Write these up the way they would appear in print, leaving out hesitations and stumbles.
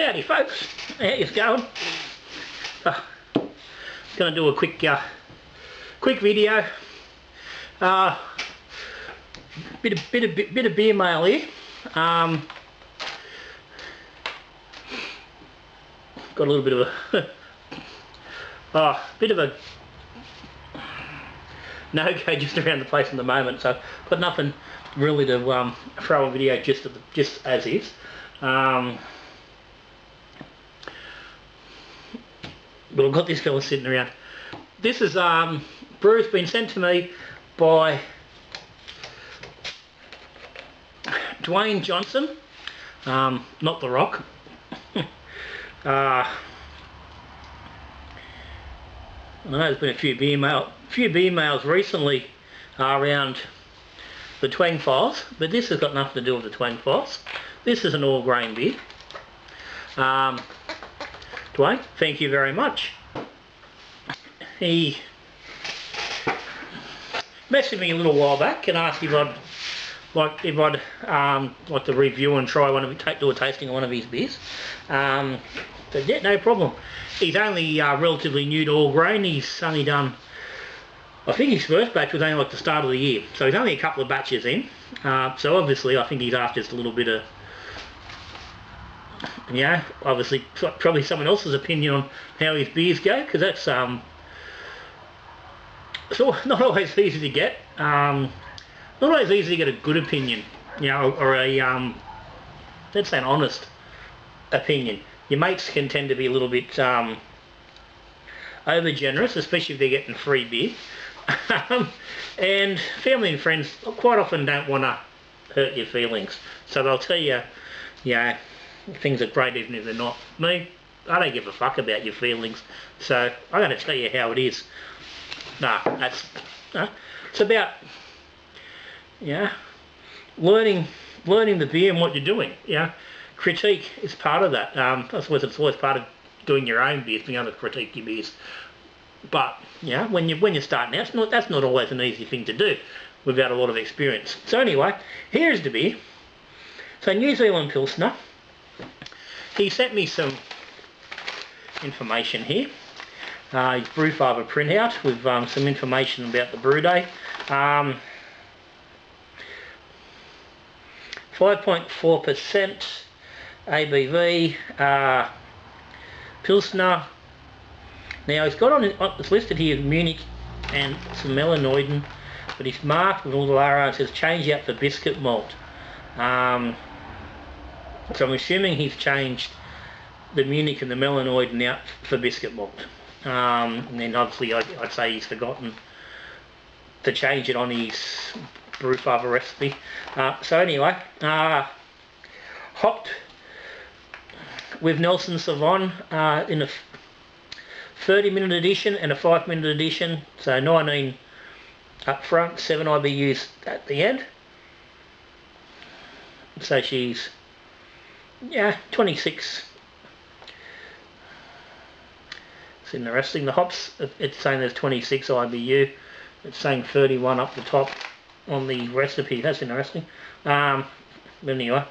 Howdy folks, how you going? Gonna do a quick video. Bit of Beermail here. Got a little bit of a bit of a no-go just around the place at the moment, so got nothing really to throw a video just as is. But I've got this fella sitting around. This is brew's been sent to me by Dwayne Johnson, not The Rock. I know there's been a few Beermails recently around the twang files, but this has got nothing to do with the twang files. This is an all grain beer. Dwayne, thank you very much. He messaged me a little while back and asked if I'd like to review and try do a tasting of one of his beers. So yeah, no problem. He's only relatively new to all grain. He's only done, I think his first batch was only like the start of the year, so he's only a couple of batches in. So obviously I think he's after just a little bit of, yeah, obviously probably someone else's opinion on how his beers go, because that's so not always easy to get. Not always easy to get a good opinion, you know, or a let's say an honest opinion. Your mates can tend to be a little bit over generous, especially if they're getting free beer. And family and friends quite often don't want to hurt your feelings, so they'll tell you, yeah, things are great even if they're not. Me, I don't give a fuck about your feelings, so I'm going to tell you how it is. It's about, yeah, learning the beer and what you're doing. Yeah, critique is part of that. I suppose it's always part of doing your own beers, being able to critique your beers. But yeah, when you're starting out, that's not always an easy thing to do without a lot of experience. So anyway, here's the beer. So New Zealand Pilsner. He sent me some information here. His Brewfather printout with some information about the brew day. 5.4% ABV Pilsner. Now he's got it's listed here Munich and some Melanoiden, but he's marked with a little arrow and says change out for biscuit malt. So I'm assuming he's changed the Munich and the Melanoiden out for biscuit malt. And then obviously I'd say he's forgotten to change it on his Brewfather recipe. So anyway, hopped with Nelson Sauvin in a 30-minute edition and a 5-minute edition. So 19 up front, 7 IBUs at the end. So she's, yeah, 26. It's interesting. The hops, it's saying there's 26 IBU. It's saying 31 up the top on the recipe. That's interesting. But anyway,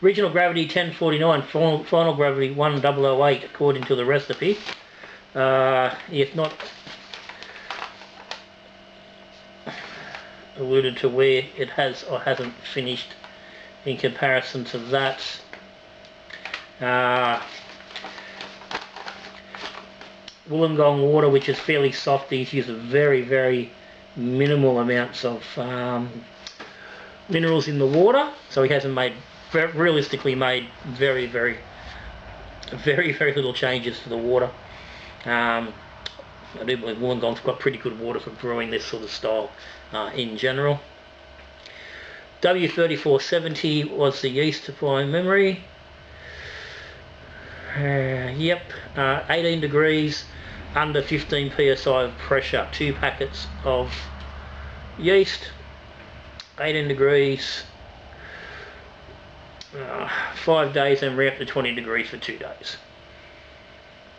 original gravity 1049, final gravity 1008 according to the recipe. If not alluded to where it has or hasn't finished in comparison to that. Wollongong water, which is fairly soft. These use very, very minimal amounts of minerals in the water, so he hasn't realistically made very little changes to the water. I do believe Wollongong's got pretty good water for brewing this sort of style in general. W3470 was the yeast, if my memory. Yep, 18 degrees, under 15 psi of pressure, 2 packets of yeast, 18 degrees, 5 days, and we're up to 20 degrees for 2 days.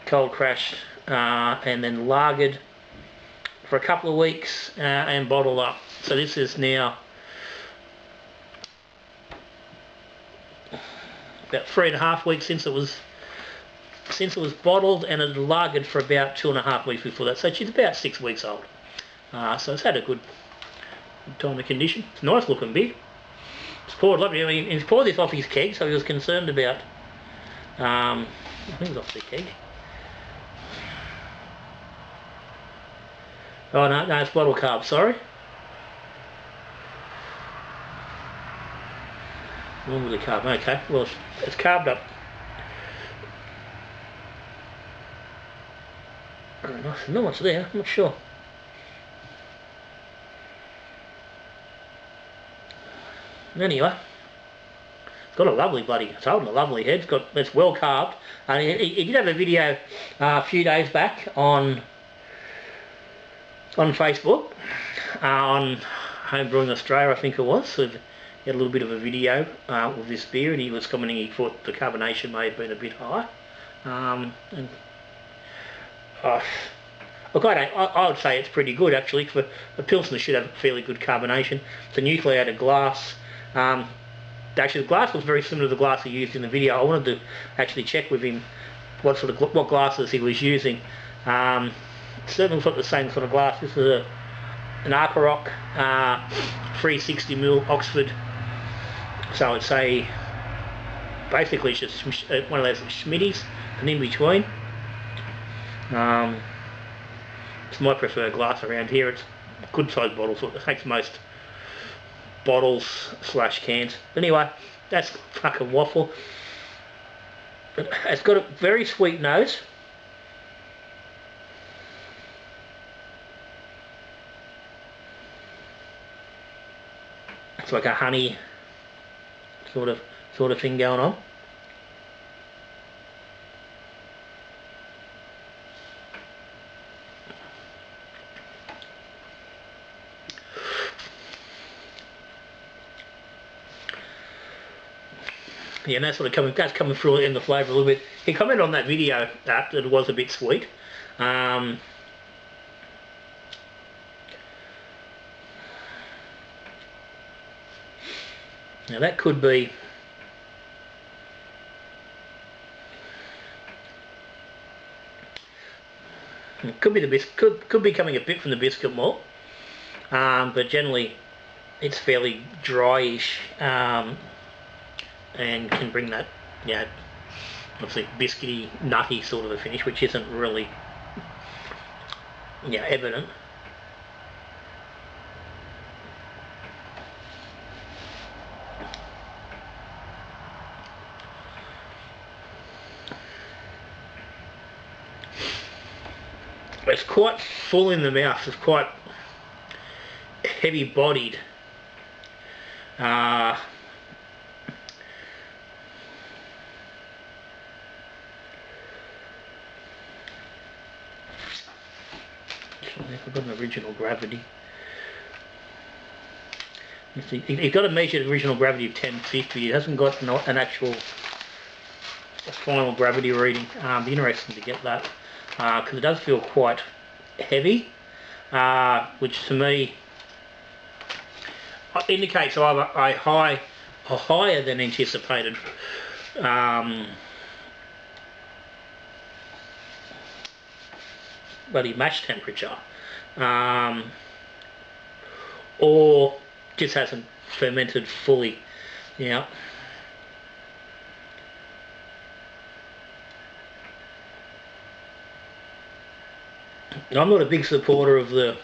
Cold crashed and then lagered for a couple of weeks and bottled up. So this is now about 3.5 weeks since it was bottled, and it had lagered for about 2.5 weeks before that. So she's about 6 weeks old. So it's had a good time of condition. It's a nice looking beer. It's poured lovely. I mean, he's poured this off his keg, so he was concerned about. I think it was off the keg. Oh no, it's bottle carb. Sorry. Normally carb. Okay. Well, it's carved up. I don't know what's there. I'm not sure. Anyway, it's got a lovely it's holding a lovely head. It's well carved. He did have a video a few days back on Facebook on Home Brewing Australia, I think it was. So he had a little bit of a video with this beer, and he was commenting he thought the carbonation may have been a bit high. Look, I would say it's pretty good actually. For the Pilsner should have a fairly good carbonation. It's a nucleated glass. Actually, the glass was very similar to the glass he used in the video. I wanted to actually check with him what glasses he was using. Certainly looks like the same sort of glass. This is an Arkarock 360ml Oxford. So I'd say basically it's just one of those Schmitties, an in between. It's my preferred glass around here. It's a good sized bottle, so it takes most bottles / cans. But anyway, that's fucking waffle. It's got a very sweet nose. It's like a honey sort of thing going on. Yeah, and that's coming through in the flavour a little bit. He commented on that video that it was a bit sweet. Now that could be could be coming a bit from the biscuit malt, but generally it's fairly dryish. And can bring that, obviously biscuity, nutty sort of a finish, which isn't really, evident. It's quite full in the mouth. It's quite heavy-bodied. I've got an original gravity. He's got a measured original gravity of 1050. He hasn't got an actual final gravity reading. Be interesting to get that because it does feel quite heavy, which to me indicates either a higher than anticipated bloody mash temperature, or just hasn't fermented fully. I'm not a big supporter of the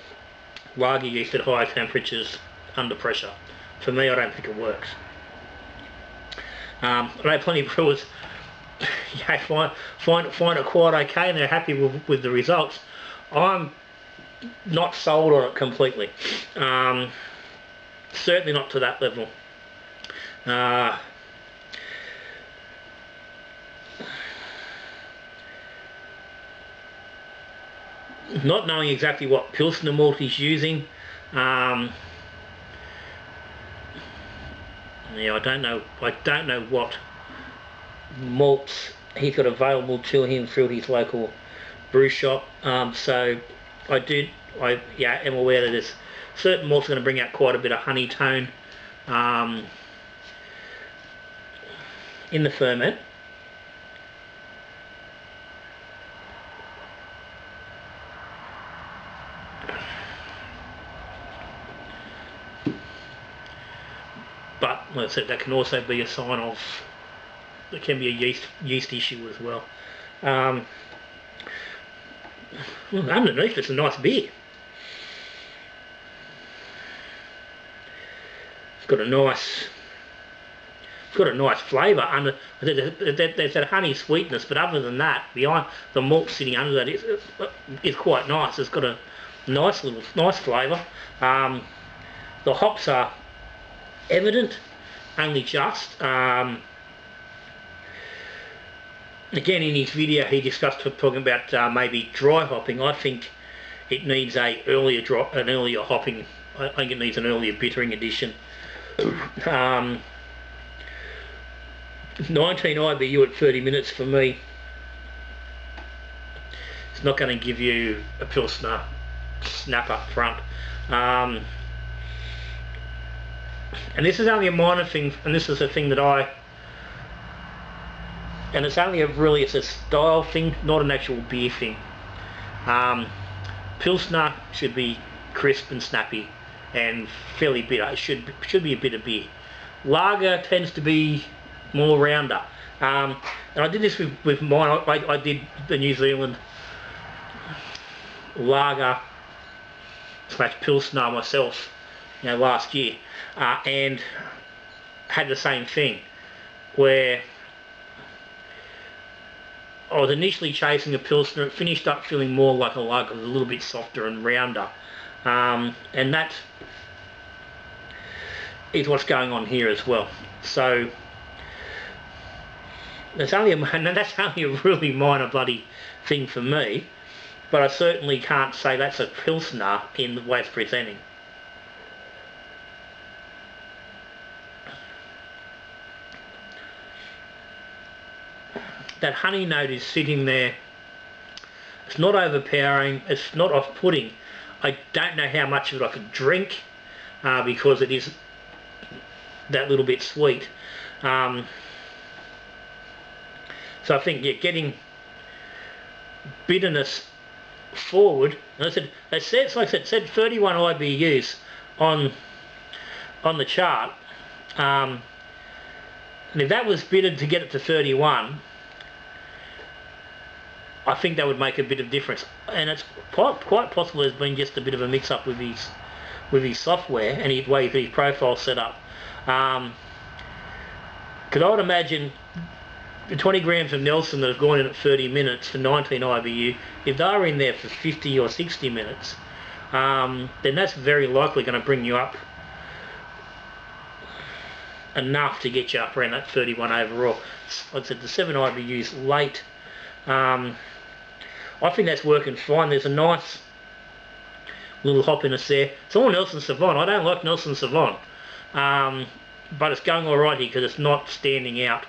lager yeast at high temperatures under pressure. For me, I don't think it works. I know plenty of brewers find it quite okay and they're happy with the results. I'm not sold on it completely. Certainly not to that level. Not knowing exactly what Pilsner malt he's using. I don't know what malts he's got available to him through his local brew shop. So I am aware that there's certain malts are going to bring out quite a bit of honey tone. in the ferment. But like I said, that can also be a sign of, it can be a yeast issue as well. Underneath it's a nice beer. It's got a nice flavour under. There's that honey sweetness, but other than that, behind the malt sitting under that is quite nice. It's got a nice flavour. The hops are evident, only just. Again, in his video, he discussed talking about maybe dry hopping. I think it needs an earlier hopping. I think it needs an earlier bittering addition. 19 IBU at 30 minutes for me. It's not going to give you a Pilsner snap up front. And this is only a minor thing, and this is a thing that and it's only it's a style thing, not an actual beer thing. Pilsner should be crisp and snappy and fairly bitter. It should be a bitter beer. Lager tends to be more rounder. And I did this with mine. I did the New Zealand lager / Pilsner myself, last year, and had the same thing where I was initially chasing a Pilsner. It finished up feeling more like a lager. It was a little bit softer and rounder, and that is what's going on here as well. So that's only a really minor bloody thing for me, but I certainly can't say that's a Pilsner in the way it's presenting. That honey note is sitting there. It's not overpowering, it's not off-putting. I don't know how much of it I could drink because it is that little bit sweet. So I think getting bitterness forward. And it said 31 IBUs on the chart. And if that was bittered to get it to 31, I think that would make a bit of difference. And it's quite possible there's been just a bit of a mix-up with his software and the way his profile set up. Because I would imagine the 20 grams of Nelson that have gone in at 30 minutes for 19 IBU, if they were in there for 50 or 60 minutes, then that's very likely going to bring you up enough to get you up around that 31 overall. Like I said, the 7 IBUs late. I think that's working fine. There's a nice little hoppiness there. It's all Nelson Sauvin. I don't like Nelson Sauvin, but it's going alright here because it's not standing out.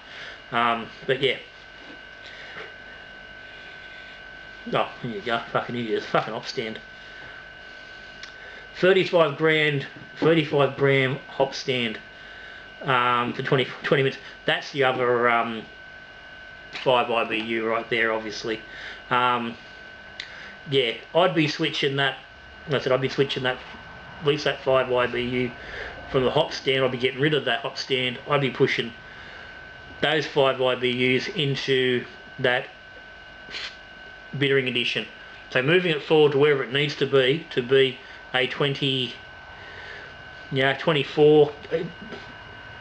But yeah. Oh, here you go. Fucking idiot. It's a fucking hop stand. 35 gram hop stand for 20 minutes. That's the other 5 IBU right there, obviously. Yeah, I'd be switching that. Like I said, I'd be switching that, at least that 5 IBU from the hop stand. I'd be getting rid of that hop stand. I'd be pushing those 5 IBUs into that bittering addition. So moving it forward to wherever it needs to be a 20, 24,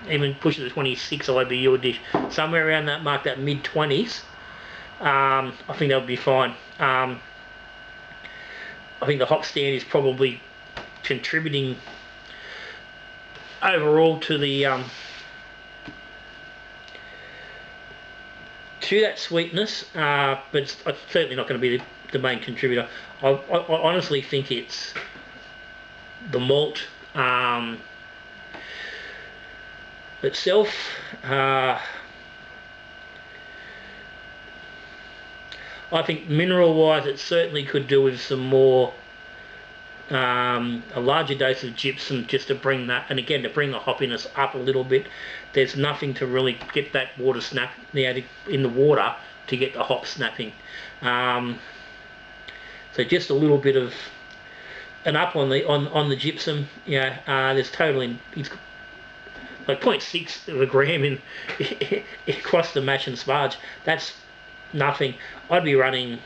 even push it to 26 IBU addition, somewhere around that mark, that mid-20s. I think that would be fine. I think the hop stand is probably contributing overall to the to that sweetness, but it's certainly not going to be the main contributor. I honestly think it's the malt itself. I think mineral wise it certainly could do with some more a larger dose of gypsum just to bring that, and again to bring the hoppiness up a little bit. There's nothing to really get that water snap in the water to get the hop snapping. So just a little bit of an up on the gypsum. There's totally, it's like 0.6 of a gram in across the mash and sparge. That's nothing. I'd be running,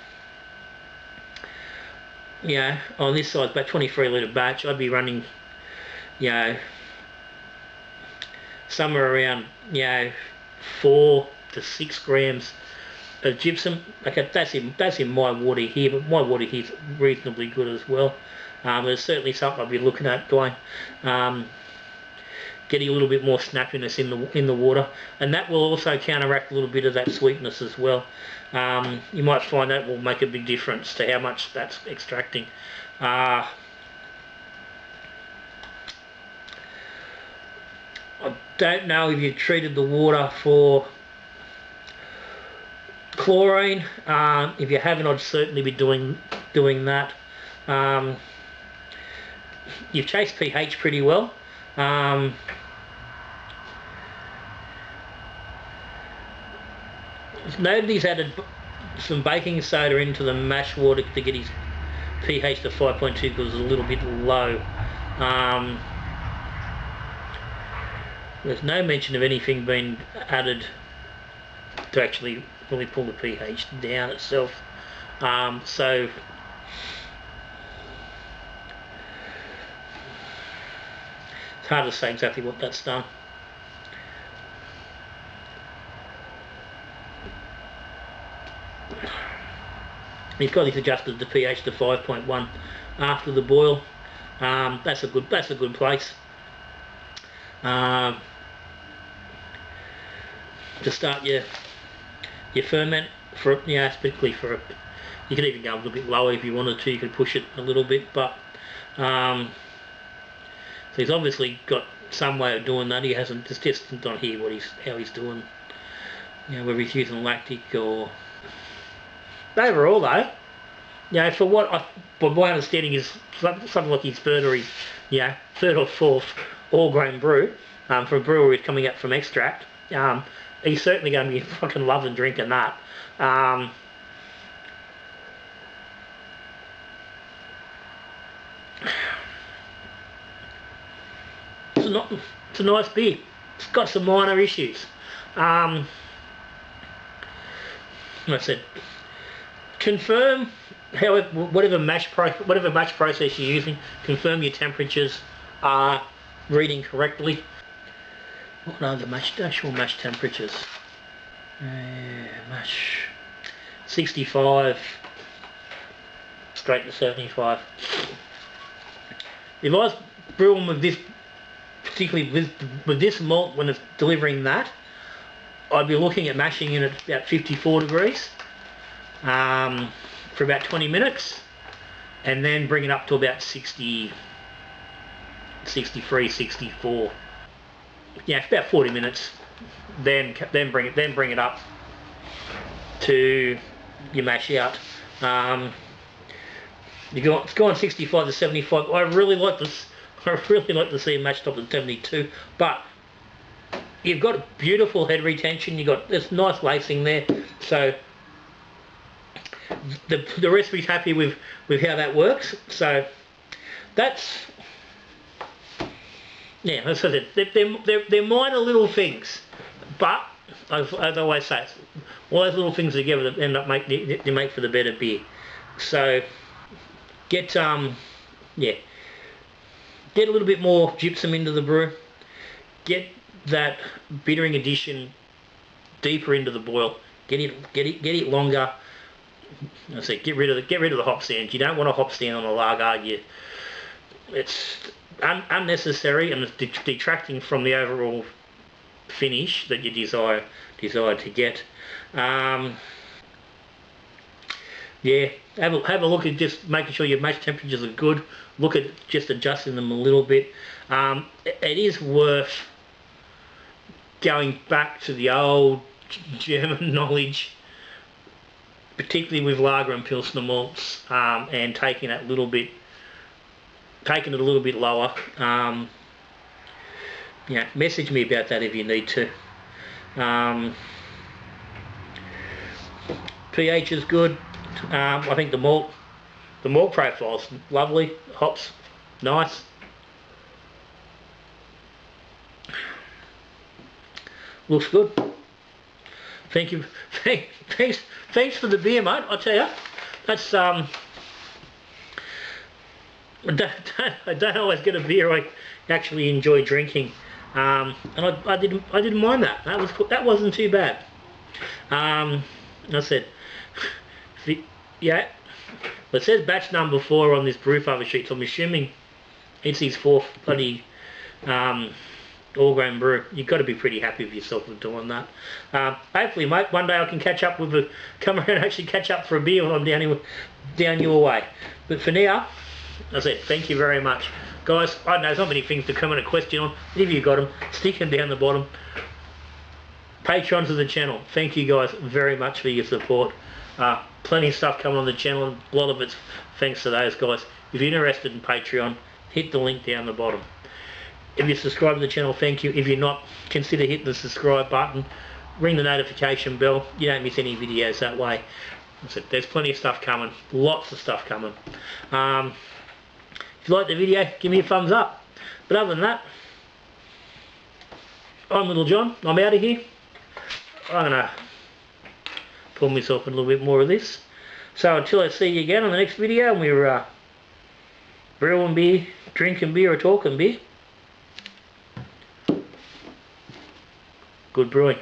on this size, about 23 litre batch, I'd be running, somewhere around, 4 to 6 grams of gypsum. Okay, that's in my water here, but my water here's reasonably good as well. It's certainly something I'll be looking at, Dwayne. Getting a little bit more snappiness in the water, and that will also counteract a little bit of that sweetness as well. You might find that will make a big difference to how much that's extracting. I don't know if you've treated the water for chlorine. If you haven't, I'd certainly be doing that. You've chased pH pretty well. Nobody's added some baking soda into the mash water to get his pH to 5.2 because it's a little bit low. There's no mention of anything being added to actually really pull the pH down itself. So it's hard to say exactly what that's done. You've got this adjusted the pH to 5.1 after the boil. That's a good place to start your ferment for, particularly for, you could even go a little bit lower if you wanted to. You could push it a little bit, but so he's obviously got some way of doing that. He hasn't, it's just on here how he's doing, whether he's using lactic or. Overall though, for my understanding is something like his third or fourth all-grain brew, for a brewer who's coming up from extract, he's certainly going to be fucking loving drinking that. It's a nice beer. It's got some minor issues. Like I said, confirm whatever mash process you're using. Confirm your temperatures are reading correctly. What are the actual mash temperatures? Mash 65 straight to 75. If I was brewing with this, particularly with this malt when it's delivering that, I'd be looking at mashing in at about 54 degrees. For about 20 minutes, and then bring it up to about 60, 63, 64. About 40 minutes. Then bring it up to your mash out. It's gone 65 to 75. I really like this. I really like to see it mashed up to 72. But you've got beautiful head retention. You've got this nice lacing there. So the recipe's happy with how that works. So that's that's what I said. They're minor little things, but as I always say, all those little things together that end up make for the better beer. So get a little bit more gypsum into the brew. Get that bittering addition deeper into the boil. Get it longer. I say get rid of the hop stand. You don't want a hop stand on a lager. It's unnecessary and it's detracting from the overall finish that you desire to get. Have a look at just making sure your mash temperatures are good. Look at just adjusting them a little bit. It is worth going back to the old German knowledge, particularly with lager and pilsner malts, and taking that little bit taken it a little bit lower. Yeah, message me about that if you need to. pH is good. I think the malt profile's lovely. Hops, nice. Looks good. Thank you. Thanks for the beer, mate. I tell you, that's I don't always get a beer I actually enjoy drinking, and I didn't mind that. That wasn't too bad. I said, yeah. It says batch number 4 on this brew farmer sheet, so I'm assuming it's his 4th bloody all grain brew. You've got to be pretty happy with yourself for doing that. Hopefully, mate, one day I can catch up with come around and actually catch up for a beer when I'm down your way. But for now, I said thank you very much, guys. I know there's not many things to comment a question on, but if you got them, stick them down the bottom. Patrons of the channel, thank you guys very much for your support. Plenty of stuff coming on the channel, and a lot of it's thanks to those guys. If you're interested in Patreon, hit the link down the bottom. If you subscribe to the channel, thank you. If you're not, consider hitting the subscribe button. Ring the notification bell. You don't miss any videos that way. There's plenty of stuff coming. Lots of stuff coming. If you like the video, give me a thumbs up. But other than that, I'm Little John. I'm out of here. I'm going to pour myself a little bit more of this. So until I see you again on the next video, and we're brewing beer, drinking beer, or talking beer. Good brewing.